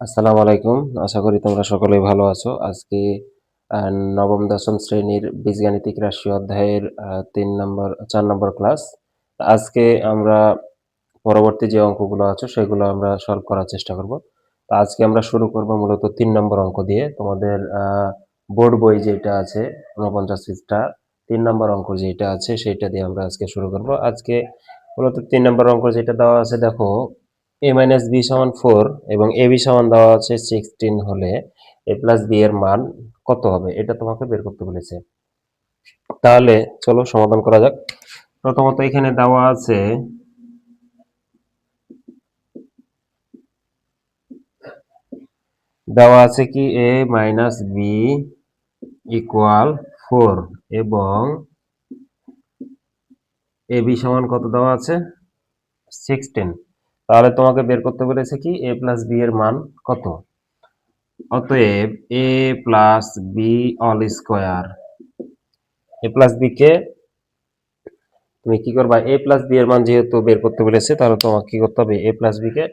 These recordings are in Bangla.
আসসালামু আলাইকুম। আশা করি তোমরা সকলেই ভালো আছো। আজকে নবম দশম শ্রেণীর বীজগাণিতিক রাশি অধ্যায়ের ৪ নম্বর ক্লাস। আজকে আমরা পরবর্তী যে অঙ্কগুলো আছে সেগুলো আমরা সলভ করার চেষ্টা করব। তো আজকে আমরা শুরু করব মূলত ৩ নম্বর অঙ্ক দিয়ে। তোমাদের বোর্ড বই যেটা আছে ৪৯ পৃষ্ঠা ৩ নম্বর অঙ্ক যেটা আছে সেইটা দিয়ে আমরা আজকে শুরু করব। আজকে মূলত ৩ নম্বর অঙ্ক যেটা দেওয়া আছে দেখো a মাইনাস b সমান 4 এবং ab সমান দেওয়া আছে 16 হলে a প্লাস b এর মান কত হবে এটা তোমাকে বের করতে বলেছে। তাহলে চলো সমাধান করা যাক। প্রথমত এখানে দেওয়া আছে কি a মাইনাস b ইকুয়াল 4 এবং ab সমান কত দেওয়া আছে 16। তাহলে তোমাকে বের করতে বলেছে কি a প্লাস b এর মান কত। অতএব a plus b all square a plus b কে তুমি কি করবা a প্লাস b এর মান যেহেতু বের করতে বলেছে তাহলে তোমাকে কি করতে হবে a প্লাস b কে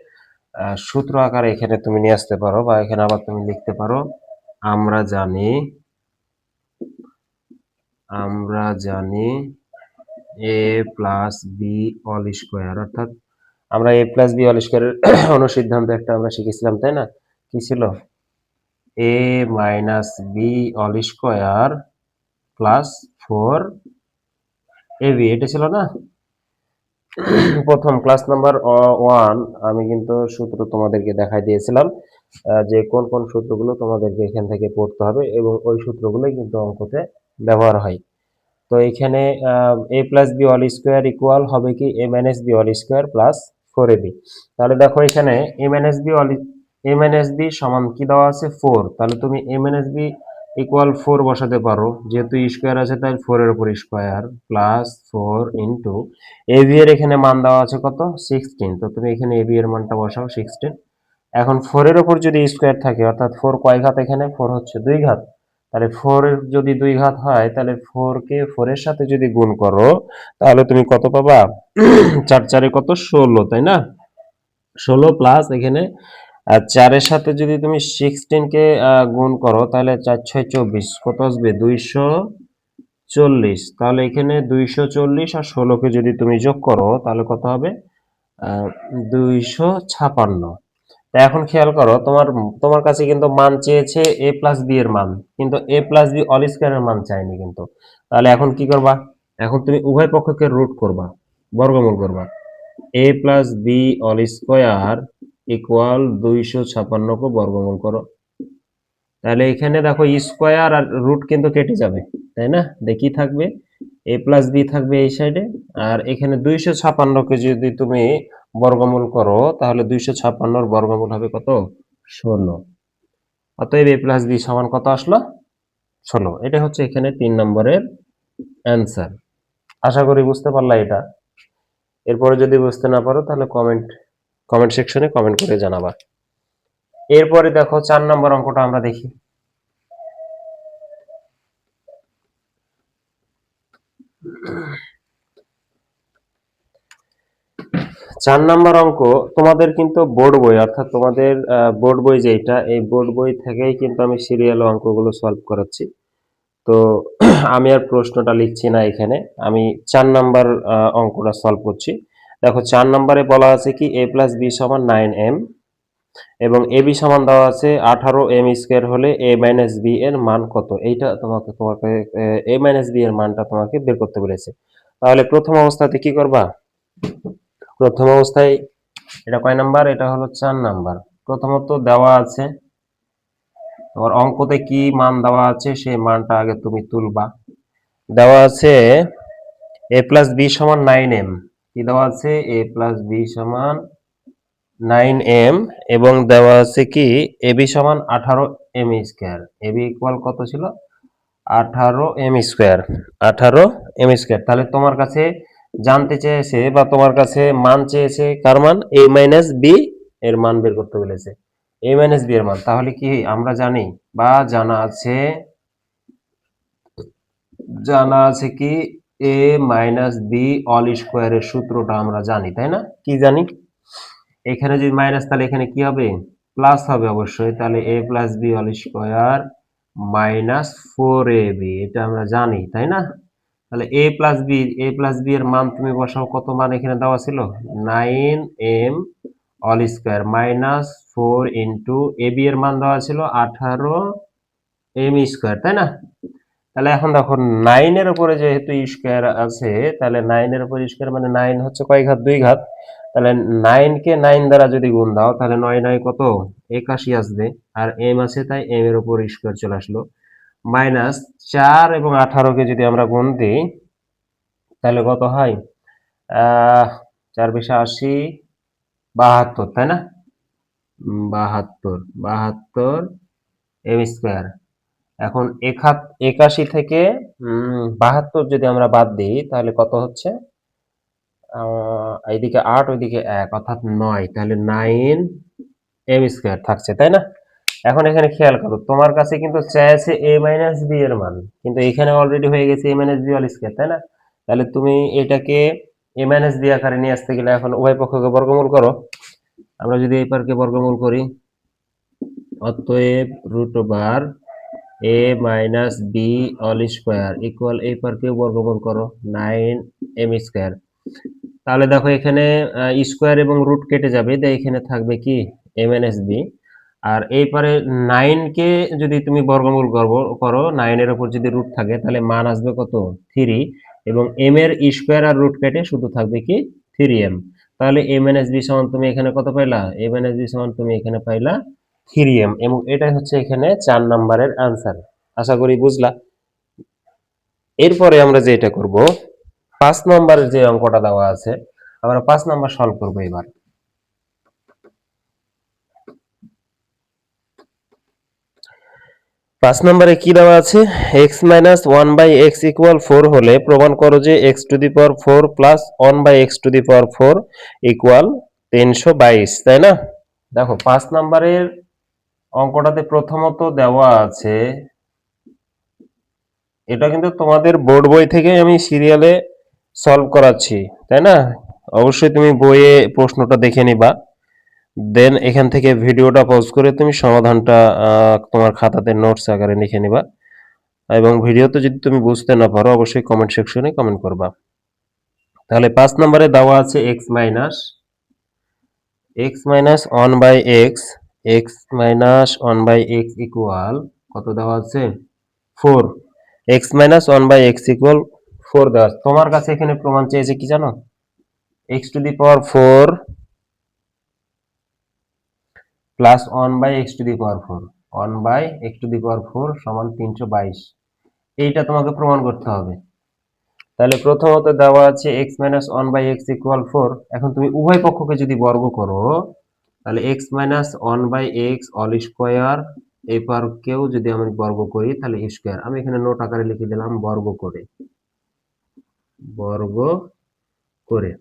সূত্র আকারে এখানে তুমি নিয়ে আসতে পারো বা এখানে আবার তুমি লিখতে পারো আমরা জানি a plus b all square, অর্থাৎ আমরা a প্লাস b অল স্কোয়ারের অনুসিদ্ধান্ত একটা আমরা শিখেছিলাম তাই না, কি ছিল a minus b all square plus 4 ab, এটা ছিল না প্রথম ক্লাস নাম্বার 1। আমি কিন্তু সূত্র তোমাদেরকে দেখাই দিয়েছিলাম যে কোন কোন সূত্রগুলো তোমাদেরকে এখান থেকে পড়তে হবে এবং ওই সূত্রগুলোই কিন্তু অঙ্কতে ব্যবহার হয়। তো এখানে a plus b all square equal হবে কি a minus b all square plus 4ab। তাহলে দেখো এখানে a মাইনাস বি সমান কি দেওয়া আছে 4, তাহলে তুমি a মাইনাস বি ইকুয়াল 4 বসাতে পারো, যেহেতু স্কোয়ার আছে তাই 4 এর উপর square plus 4 into A B এর এখানে মান দেওয়া আছে কত 16, তো তুমি এখানে এ বি এর মানটা বসাও 16। এখন 4 এর উপর যদি স্কোয়ার থাকে অর্থাৎ 4 কয় ঘাত, এখানে 4 হচ্ছে 2 ঘাত, তাহলে 4 এর যদি 2 ঘাত হয় তাহলে 4 কে 4 এর সাথে যদি গুণ করো তাহলে তুমি কত পাবা 4 4 কত 16, তাই না 16 প্লাস এখানে 4 এর সাথে যদি তুমি 16 কে গুণ করো তাহলে 4 6 24 কত আসবে 240। তাহলে এখানে 240 আর 16 কে যদি তুমি যোগ করো তাহলে কত হবে 256। তা এখন খেয়াল করো তোমার তোমার কাছে কিন্তু মান চেয়েছে a প্লাস বি এর মান, কিন্তু a প্লাস বি অল স্কয়ারের মান চাইনি কিন্তু। তাহলে এখন কি করবা, এখন তুমি উভয় পক্ষকে রুট করবা, বর্গমূল করবা। a plus b all square equal 256 কে বর্গমূল করো। তাহলে এখানে দেখো স্কয়ার আর রুট কিন্তু কেটে যাবে, তাই না, দেখি থাকবে a প্লাস বি থাকবে এই সাইডে, আর এখানে 256 কে যদি তুমি বর্গমূল করো তাহলে 256 বর্গমূল হবে কত 16। অতএব a প্লাস বি সমান কত আসলো 16। এটা হচ্ছে এখানে 3 নম্বরের অ্যান্সার। আশা করি বুঝতে পারলা এটা। এরপরে যদি বুঝতে না পারো তাহলে কমেন্ট সেকশনে কমেন্ট করে জানাবা। এরপরে দেখো 4 নম্বর অঙ্কটা আমরা দেখি। 4 নাম্বার অঙ্ক তোমাদের কিন্তু বোর্ড বই, অর্থাৎ তোমাদের বোর্ড বই যেটা, এই বোর্ড বই থেকেই কিন্তু আমি সিরিয়াল অঙ্কগুলো সলভ করাচ্ছি। তো আমি আর প্রশ্নটা লিখছি না এখানে, আমি 4 নাম্বার অঙ্কটা সলভ করছি। দেখো 4 নাম্বারে বলা আছে কি a প্লাস বি সমান 9m এবং এ বি সমান দেওয়া আছে 18m স্কোয়ার হলে a মাইনাস বি এর মান কত, এইটা তোমাকে a মাইনাস বি এর মানটা তোমাকে বের করতে বলেছে। তাহলে প্রথম অবস্থাতে কি করবা, প্রথম অবস্থায় এটা কয় নাম্বার, এটা হলো 4 নাম্বার। প্রথমত দেওয়া আছে তোমার অঙ্কতে কি মান দেওয়া আছে সেই মানটা আগে তুমি তুলবা। দেওয়া আছে a প্লাস বি সমান 9m, কি দেওয়া আছে a প্লাস বি সমান 9m এবং দেওয়া আছে কি এ বি সমান 18m square, A B equal কত ছিল 18m স্কোয়ার, 18m স্কোয়ার। তাহলে তোমার কাছে জানতে চেয়েছে বা তোমার কাছে মান চেয়েছে কার মান, a মাইনাস বি এর মান বের করতে বলেছে, a মাইনাস বি এর মান। তাহলে কি আমরা জানি বা জানা আছে কি a মাইনাস বি অল স্কোয়ারের সূত্রটা আমরা জানি, তাই না, কি জানি, এখানে যদি মাইনাস তাহলে এখানে কি হবে প্লাস হবে অবশ্যই, তাহলে a plus b whole square minus 4ab, এটা আমরা জানি তাই না? তাহলে a প্লাস বি এর মান তুমি বসাও, কত মান এখানে দেওয়া ছিল 9m all square minus 4 into A B এর মান দেওয়া ছিল 18m স্কোয়ার তাই না? তাহলে এখন দেখো 9 এর উপরে যেহেতু স্কোয়ার আছে, তাহলে 9 এর উপর স্কোয়ার মানে 9 হচ্ছে কয় ঘাত, 2 ঘাত। তাহলে 9 কে 9 দ্বারা যদি গুণ দাও তাহলে 9 9 কত 81 আসবে, আর m আছে তাই m এর উপর স্কোয়ার চলে আসলো, মাইনাস 4 এবং 18 কে যদি আমরা গুণ দিই তাহলে কত হয় 4 × 80 72 তাই না? 72 m স্কোয়ার। এখন 81 থেকে 72 যদি আমরা বাদ দিই তাহলে কত হচ্ছে, এইদিকে 8 ওইদিকে 1 অর্থাৎ 9, তাহলে 9m স্কোয়ার থাকছে তাই না? এখন এখানে খেয়াল করো, তোমার কাছে কিন্তু চাইছে a মাইনাস b এর মান, কিন্তু এখানে অলরেডি হয়ে গেছে a minus b whole square তাই না? তাহলে তুমি এটাকে a মাইনাস b আকারে নিয়ে আসতে গেলে এখন উভয় পক্ষকে বর্গমূল করো। আমরা যদি এই পারকে বর্গমূল করি, অতএব √a minus b all square equal এই পারকে বর্গমূল করো 9m স্কোয়ার। তাহলে দেখো এখানে স্কোয়ার এবং রুট কেটে যাবে, তাই এখানে থাকবে কি a মাইনাস বি, আর এই পারে 9 কে যদি তুমি বর্গমূল করো 9 এর উপর যদি রুট থাকে তাহলে মান আসবে কত 3, এবং m এর স্কোয়ার আর রুট কেটে শুধু থাকবে কি 3m। তাহলে a মাইনাস বি সমান তুমি এখানে কত পাইলা, a মাইনাস বি সমান তুমি এখানে পাইলা 3m, এবং এটাই হচ্ছে এখানে 4 নম্বরের आंसर। আশা করি বুঝলা। এরপরে আমরা যেটা করব, 5 নম্বরের যে অঙ্কটা দেওয়া আছে আমরা 5 নম্বর সলভ করব এবার। 5 নম্বরে কি দেওয়া আছে, x মাইনাস 1/x ইকুয়াল 4 হলে প্রমাণ করো যে x to the power 4 plus 1/x to the power 4 equal 322 তাই না? দেখো 5 নম্বরের অঙ্কটাতে প্রথমত দেওয়া আছে, এটা কিন্তু তোমাদের বোর্ড বই থেকে আমি সিরিয়ালে সলভ করাচ্ছি তাই না? অবশ্যই তুমি বইয়ে প্রশ্নটা দেখে নিবা, দেন এখান থেকে ভিডিওটা পজ করে তুমি সমাধানটা তোমার খাতাতে নোটস আকারে লিখে নিবা, এবং ভিডিওতে যদি তুমি বুঝতে না পারো অবশ্যই কমেন্ট সেকশনে কমেন্ট করবা। তাহলে 5 নম্বরে দেওয়া আছে x minus 1/x, x minus 1/x equal কত দেওয়া আছে 4, x মাইনাস 1/x ইকুয়াল 4 দেওয়া আছে। তোমার কাছে এখানে প্রমাণ চেয়েছে কি জানো, x to the power 4 plus 1/x to the power 4, 1/x to the power 4 সমান 322, এইটা তোমাকে প্রমাণ করতে হবে। তাহলে প্রথমত দেওয়া আছে x মাইনাস 1/x ইকুয়াল 4, এখন তুমি উভয় পক্ষকে যদি বর্গ করো তাহলে x minus 1/x all square এই পারকেও যদি আমি বর্গ করি তাহলে স্কোয়ার, আমি এখানে নোট আকারে লিখে দিলাম বর্গ করে।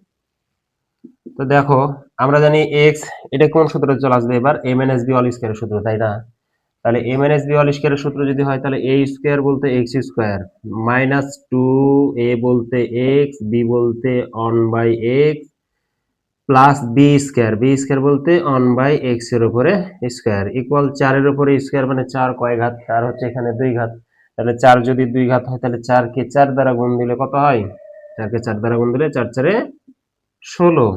তো দেখো আমরা জানি x, এটা কোন সূত্রে চলে আসবে এবার, a মাইনাস b অল স্কোয়ারের সূত্র তাই না? তাহলে a মাইনাস b অল স্কোয়ারের সূত্র যদি হয় তাহলে a স্কোয়ার বলতে x স্কোয়ার মাইনাস 2a বলতে x, b বলতে 1/x প্লাস বি স্কোয়ার বলতে 1/x এর উপরে স্কোয়ার ইকুয়াল 4 এর উপরে স্কোয়ার মানে 4 কয় ঘাত, 4 হচ্ছে এখানে 2 ঘাত। তাহলে 4 যদি 2 ঘাত হয় তাহলে 4 কে 4 দ্বারা গুণ দিলে কত হয়, 4 কে 4 দ্বারা গুণ দিলে 4 4 এ 16।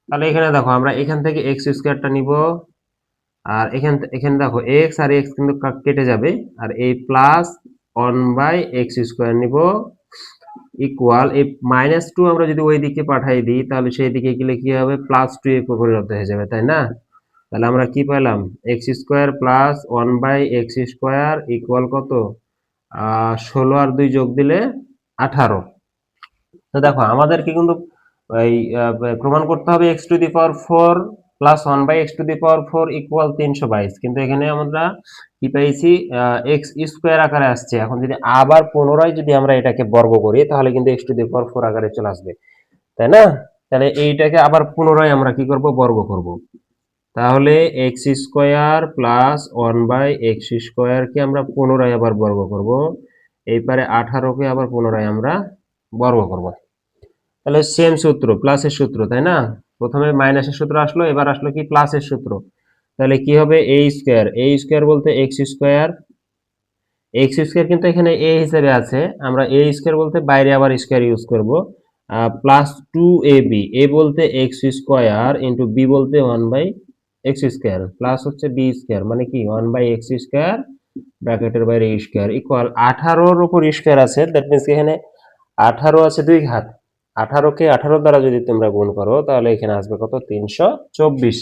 তাহলে এখানে দেখো আমরা এখান থেকে x স্কোয়ারটা নিব, আর এখানে দেখো x আর x কিন্তু কেটে যাবে, আর এই প্লাস 1/x স্কোয়ার নিব ইকুয়াল এই -2 আমরা যদি ওই দিকে পাঠাই দিই তাহলে সেই দিকে গেলে কি হবে +2 এ পরিণত হয়ে যাবে তাই না? তাহলে আমরা কি পেলাম x square plus 1/x square equal কত 16 আর 2 যোগ দিলে 18। তো দেখো আমাদেরকে কিন্তু এই প্রমাণ করতে হবে x to the power 4 plus 1/x to the power 4 equal 322, কিন্তু এখানে আমরা কি পেয়েছি x স্কোয়ার আকারে আসছে। এখন যদি আবার পুনরায় যদি আমরা এটাকে বর্গ করি তাহলে কিন্তু x টু দি পাওয়ার 4 আকারে চলে আসবে তাই না? তাহলে এইটাকে আবার পুনরায় আমরা কি করব বর্গ করব, তাহলে x square plus 1/x square কে আমরা পুনরায় আবার বর্গ করব, এই পারে 18 কে আবার পুনরায় আমরা বর্গ করব। তাহলে সেম সূত্র প্লাসের সূত্র তাই না? প্রথমে মাইনাসের সূত্র আসলো, এবার আসলো কি প্লাসের সূত্র। তাহলে কি হবে এ স্কোয়ার বলতে এক্স স্কোয়ার, এক্স স্কোয়ার কিন্তু এখানে এ হিসেবে আছে, আমরা এ স্কোয়ার বলতে বাইরে আবার স্কোয়ার ইউজ করব, plus two a b, a বলতে এক্স স্কোয়ার ইন্টু বি বলতে one by x square, plus হচ্ছে বি স্কোয়ার মানে কি ওয়ান বাই এক্স স্কোয়ার ব্র্যাকেটের বাইরে স্কোয়ার ইকুয়াল 18-র উপর স্কোয়ার আছে, দ্যাট মিনস এখানে 18 আছে দুই ঘাত, 18কে 18 দ্বারা যদি তোমরা গুণ করো তাহলে এখানে আসবে কত 324,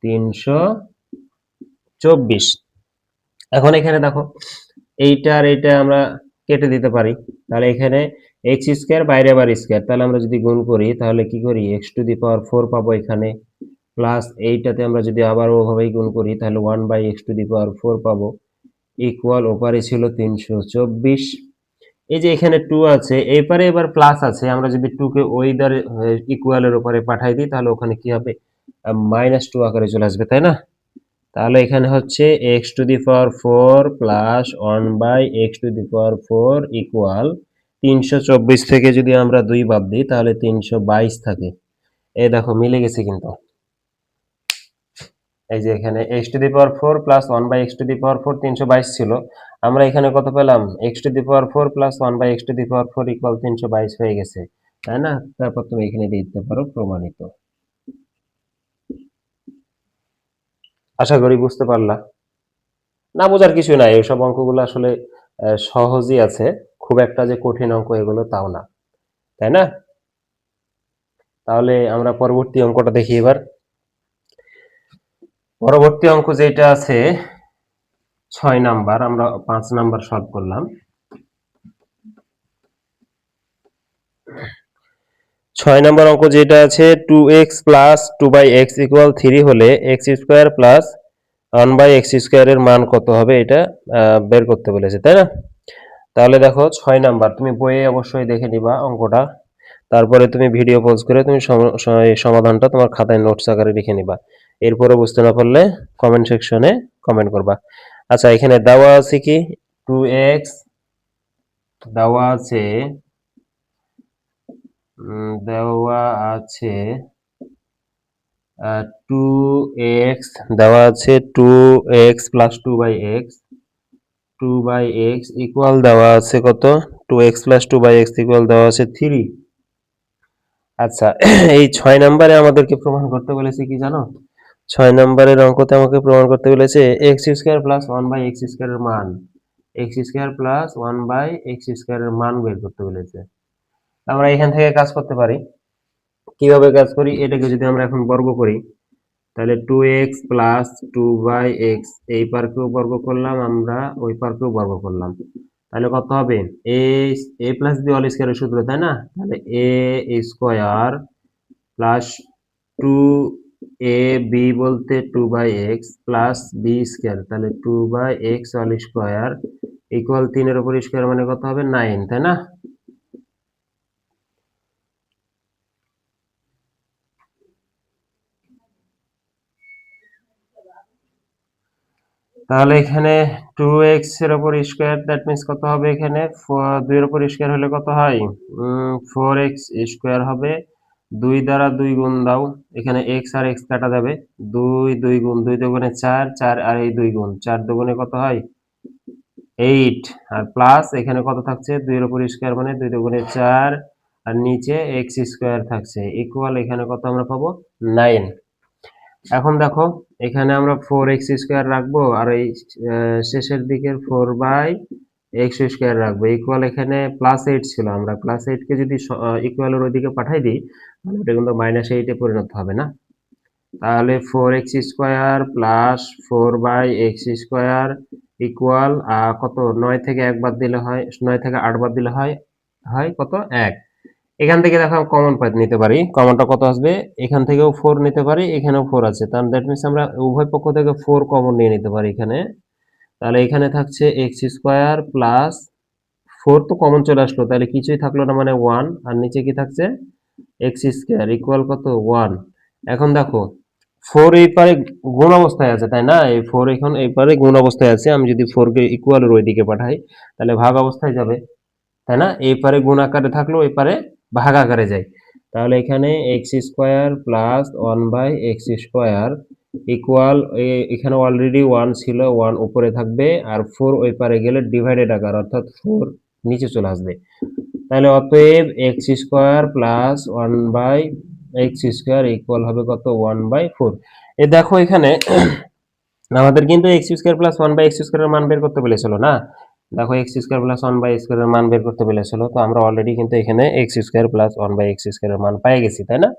324। এখন এখানে দেখো এইটা আর এইটা আমরা কেটে দিতে পারি, তাহলে এখানে এক্স স্কোয়ার বাইরে আবার স্কোয়ার, তাহলে আমরা যদি গুণ করি তাহলে কি করি এক্স টু দি পাওয়ার 4 পাবো এখানে, প্লাস এইটাতে আমরা যদি আবার ওভাবেই গুণ করি তাহলে 1 by x to the power 4 পাবো ইকুয়াল ওপারে ছিল 324। এই যে এখানে 2 আছে এই পারে এবার প্লাস আছে, আমরা যদি 2 কে ওই দ্বারে ইকুয়ালের উপরে পাঠাই দিই তাহলে ওখানে কি হবে -2 আকারে চলে আসবে, তাই না? তাহলে এখানে হচ্ছে x to the power 4 plus 1 by x to the power 4 equal 324 থেকে যদি আমরা 2 বাদ দিই তাহলে 322 থাকে। এই দেখো মিলে গেছে কিন্তু, এই যে এখানে X to the power 4 plus 1 by x to the power 4 322 ছিল, আমরা এখানে কত পেলাম X to the power 4 plus 1 by x to the power 4 equal 322 হয়ে গেছে, তাই না? তারপর তুমি এখানে দিয়ে দিতে পারো প্রমাণিত। আশা করি বুঝতে পারলা। না বোঝার কিছু নাই, এইসব অঙ্কগুলো আসলে সহজই আছে, খুব একটা যে কঠিন অঙ্ক এগুলো তাও না, তাই না? তাহলে আমরা পরবর্তী অঙ্কটা দেখি এবার। পরবর্তী অঙ্ক যেটা আছে 6 নাম্বার, আমরা 5 নাম্বার সলভ করলাম। 6 নাম্বার অঙ্ক যেটা আছে 2x প্লাস 2/x ইকুয়াল 3 হলে x স্কোয়ার প্লাস 1/x স্কোয়ারের মান কত হবে এটা বের করতে বলেছে, তাই না? তাহলে দেখো 6 নাম্বার তুমি বইয়ে অবশ্যই দেখে নিবা অঙ্কটা, তারপরে তুমি ভিডিও পজ করে তুমি সমাধানটা তোমার খাতায় নোটস আকারে লিখে নিবা। এরপরে বুঝতে না পারলে কমেন্ট সেকশনে কমেন্ট করবা। আচ্ছা এখানে দেওয়া আছে কি 2x, দেওয়া আছে দেওয়া আছে 2x, দেওয়া আছে 2x প্লাস 2/x ইকুয়াল দেওয়া আছে কত 2x প্লাস 2/x ইকুয়াল দেওয়া আছে 3। আচ্ছা এই 6 নম্বরে আমাদেরকে প্রমাণ করতে বলেছে কি জানো, 6 নম্বরের অঙ্কতে আমাকে প্রমাণ করতে বলেছে এক্স স্কোয়ার প্লাস 1/x স্কোয়ারের মান, এক্স স্কোয়ার প্লাস 1/x স্কোয়ারের মান বের করতে বলেছে। আমরা এখান থেকে কাজ করতে পারি, কিভাবে কাজ করি, এটাকে যদি আমরা এখন বর্গ করি তাহলে 2x প্লাস 2/x এই পারকেও বর্গ করলাম আমরা, ওই পারকেও বর্গ করলাম, তাহলে কত হবে a প্লাস বি হোল স্কয়ারের সূত্র, তাই না? তাহলে a স্কয়ার প্লাস 2ab বলতে 2/x প্লাস বি স্কয়ার, তাহলে 2/x হোল স্কয়ার ইকুয়াল 3 এর উপর স্কয়ার মানে কত হবে 9, তাই না? তাহলে এখানে 2x এর উপর স্কয়ার দ্যাট মিন্স কত হবে এখানে 2 এর উপর স্কয়ার হলে কত হয় 4x স্কয়ার হবে, 2 দ্বারা 2 গুণ দাও, এখানে x আর x কাটা যাবে, 2 গুণ 2 দুগুণে 4, 4 আর এই 2 গুণ 4 দুগুণে কত হয় 8, আর প্লাস এখানে কত থাকছে 2 এর উপর স্কয়ার মানে 2 দুগুণে 4 আর নিচে x স্কয়ার থাকছে ইকুয়াল এখানে কত আমরা পাবো 9। এখন দেখো এখানে আমরা 4x স্কয়ার রাখবো আর এই শেষের দিকের 4/x স্কয়ার রাখবো ইকুয়াল এখানে +8 ছিল, আমরা +8 কে যদি ইকুয়ালের ওইদিকে পাঠাই দিই তাহলে এটা কিন্তু -8 এ পরিণত হবে না, তাহলে 4x square plus 4/x square equal কত 9 থেকে 1 বাদ দিলে হয় 9 থেকে 8 বাদ দিলে হয় হয় কত 1। এখান থেকে দেখো কমন নিতে পারি, কমনটা কত আসবে এখান থেকেও 4 নিতে পারি, এখানেও 4 আছে, তাহলে দ্যাট মিন্স আমরা উভয় পক্ষ থেকে 4 কমন নিয়ে নিতে পারি এখানে, তাহলে এখানে থাকছে এক্স স্কোয়ার প্লাস 4 তো কমন চলে আসলো, তাহলে কিছুই থাকলো না মানে 1, আর নিচে কি থাকছে এক্স স্কোয়ার ইকুয়াল কত 1। এখন দেখো 4 এই পারে গুণ অবস্থায় আছে, তাই না? এই 4 এখন এই পারে গুণ অবস্থায় আছে, আমি যদি 4 কে ইকুয়ালের ওইদিকে পাঠাই তাহলে ভাগ অবস্থায় যাবে, তাই না? এই পারে গুণ আকারে থাকলো ওই পারে ভাগ আকারে যায়, তাহলে এখানে x square plus 1/x square equal এখানে অলরেডি 1 ছিল, 1 উপরে থাকবে আর 4 ওই পারে গেলে ডিভাইডেড আকার অর্থাৎ 4 নিচে চলে আসবে। তাহলে অতএব x square plus 1/x² equal হবে কত 1/4। এ দেখো এখানে আমাদের কিন্তু x² প্লাস 1/x² এর মান বের করতে বলেছিল না। দেখো x² প্লাস 1/x² এর মান বের করতে বলেছিল, তো আমরা অলরেডি কিন্তু এখানে x² প্লাস 1/x² এর মান পেয়ে গেছি, তাই না?